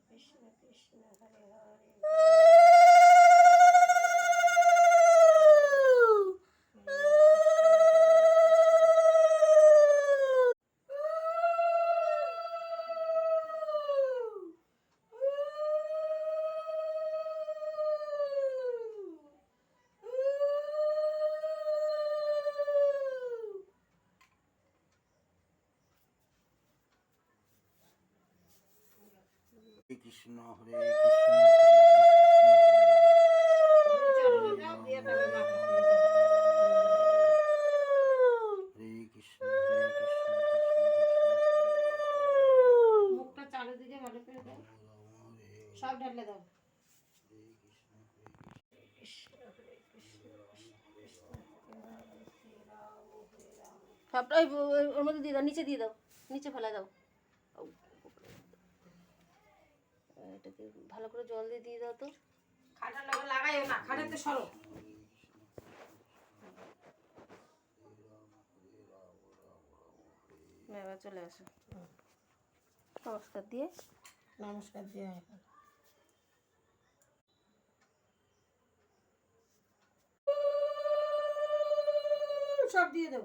কৃষ্ণ কৃষ্ণ হরে হরে কৃষ্ণ হরে কৃষ্ণ মুখটা চারিদিকে ভালো করে দাও, সব ঢালে দাও। সবটা ওর মধ্যে দিয়ে দাও, নিচে দিয়ে দাও, নিচে ফেলা দাও। এটাকে ভালো করে জল দিয়ে দিয়ে দাও তো। খাটার লাগা লাগাইও না, খাটাতে সরো। এবার চলে আসো, নমস্কার দিয়ে সব দিয়ে দাও।